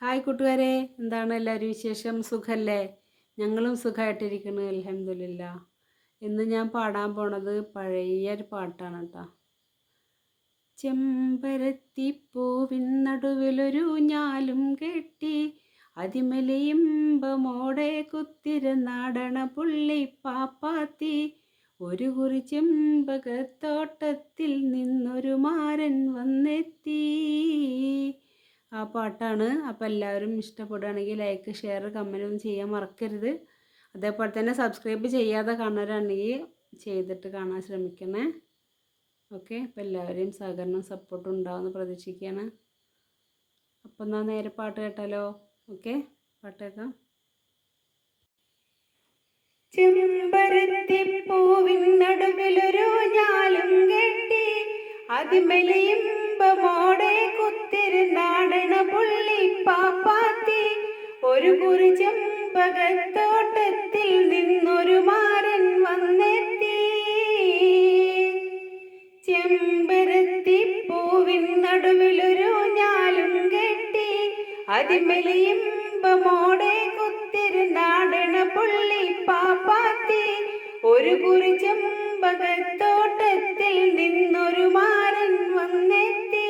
Hi കൂട്ടുകാരെ, എന്താണ് എല്ലാവരും വിശേഷം? സുഖല്ലേ? ഞങ്ങളും സുഖമായിട്ടിരിക്കുന്നു, അൽഹംദുലില്ലാ. ഇന്ന് ഞാൻ പാടാൻ പോണത് പഴയൊരു പാട്ടാണ് കേട്ടോ. ചെമ്പരത്തിപ്പൂവിൻ നടുവിലൊരു ഞാലും കെട്ടി അതിമലയിമ്പമോടെ കുത്തിരുന്നാടണ പുള്ളി പാപ്പാത്തി. ഒരു കുറി ചെമ്പകത്തോട്ടത്തിൽ നിന്നൊരു മാരൻ വന്നെത്തി. ആ പാട്ടാണ്. അപ്പോൾ എല്ലാവരും ഇഷ്ടപ്പെടുകയാണെങ്കിൽ ലൈക്ക്, ഷെയർ, കമൻറ്റും ചെയ്യാൻ മറക്കരുത്. അതേപോലെ തന്നെ സബ്സ്ക്രൈബ് ചെയ്യാതെ കാണുന്നവരാണെങ്കിൽ ചെയ്തിട്ട് കാണാൻ ശ്രമിക്കണേ. ഓക്കെ, അപ്പോൾ എല്ലാവരെയും സഹകരണം സപ്പോർട്ടും ഉണ്ടാവുമെന്ന് പ്രതീക്ഷിക്കുകയാണ്. അപ്പം എന്നാൽ നേരെ പാട്ട് കേട്ടാലോ? ഓക്കെ, പാട്ട് കേൾക്കാം. ചെമ്പരത്തിപ്പൂവിൻ നടുവിലൊരു ഞാലും കെട്ടി അതിമലയിമ്പമോടെ കുത്തിരുന്നാടണ പുള്ളി പാപ്പാത്തി. ഒരു കുറി ചെമ്പകത്തോട്ടത്തിൽ നിന്നൊരു മാരൻ വന്നെത്തി. ചെമ്പരത്തിപ്പൂവിൻ നടുവിലൊരു ഞാലും കെട്ടി അതിമലയിമ്പമോടെ കുത്തിരുന്നാടണ പുള്ളി പാപ്പാത്തി. ഒരു കുറി ചെമ്പകത്തോട്ടത്തിൽ നിന്നൊരു മാരൻ വന്നെത്തി.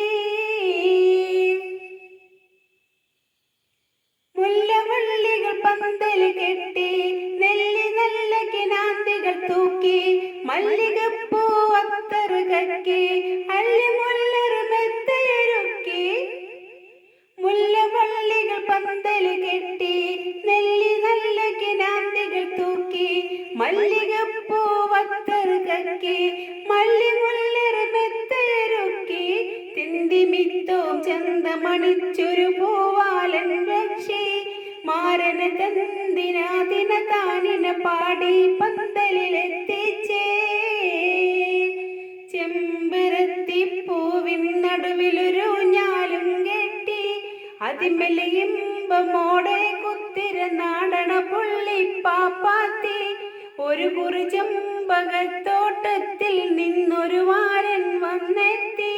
മുല്ലവള്ളികൾ പന്തൽ കെട്ടി നെല്ലി നല്ല കിനാന്തികൾ തൂക്കി മല്ലികപ്പൂ അത്തറ് കക്കി അല്ലിമുല്ലറ് മെത്തയൊരുക്കി. മുല്ലവള്ളികൾ പന്തൽ കെട്ടി നെല്ലി നല്ല കിനാന്തികൾ തൂക്കി മല്ലികപ്പൂ അത്തറ് കക്കി മല്ലിമുല്ലറ് മെത്തയൊരുക്കി. തിന്തിമിത്തോം ചന്തമണിച്ചൊരു പൂവാലൻ പക്ഷി മാരന തന്തിനാതിന താനിന പാടി പന്തലിലെത്തിച്ചേ. ചെമ്പരത്തിപ്പൂവിൻ നടുവിലൊരു ഞാലും കെട്ടി അതിമലയിമ്പമോടെ കുത്തിരുന്നാടണ പുള്ളി പാപ്പാത്തി. ഒരു കുറി ചെമ്പകത്തോട്ടത്തിൽ നിന്നൊരു മാരൻ വന്നെത്തി.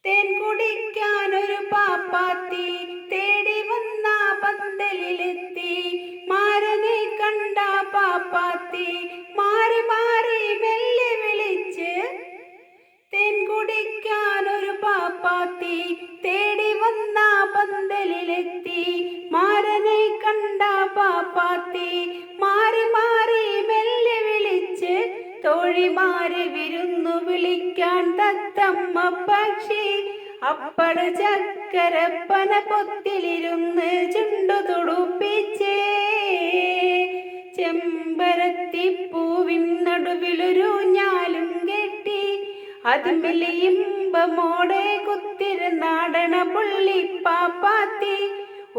തേൻ കുടിക്കാനൊരു പാപ്പാത്തി തേടി വന്ന പന്തലിലെത്തി. മാരനെ കണ്ട പാപ്പാത്തി മാറി മാറി മെല്ലെ വിളിച്ച്. തേൻ കുടിക്കാനൊരു പാപ്പാത്തി തേടി വന്ന പന്തലിലെത്തി. മാരനെ കണ്ട പാപ്പാത്തി മാറി മാറി മെല്ലെ വിളിച്ച്. തോഴിമാരെ വിരുന്നു വിളിക്കാൻ തത്തമ്മ പക്ഷി അപ്പട ചക്കരപ്പന പൊത്തിലിരുന്ന് ചുണ്ടു തുടുപ്പിച്ചേ. ചെമ്പരത്തിപ്പൂവിൻ നടുവിലൊരു ഞാലും കെട്ടി അതിമലയിമ്പമോടെ കുത്തിരുന്നാടണ പുള്ളി പാപ്പാത്തി.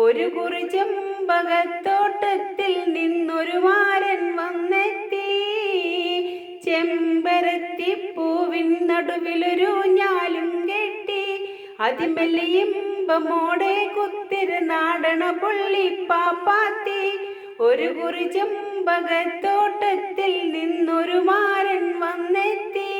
ഒരു കുറി ചെമ്പകത്തോട്ടത്തിൽ നിന്നൊരു മാരൻ വന്നെത്തി. ചെമ്പരത്തിപ്പൂവിൻ നടുവിലൊരു ഞാലും കെട്ടി അതിമലയിമ്പമോടെ കുത്തിരുന്നാടണ പുള്ളി പാപ്പാത്തി. ഒരു കുറി ചെമ്പകത്തോട്ടത്തിൽ നിന്നൊരു മാരൻ വന്നെത്തി.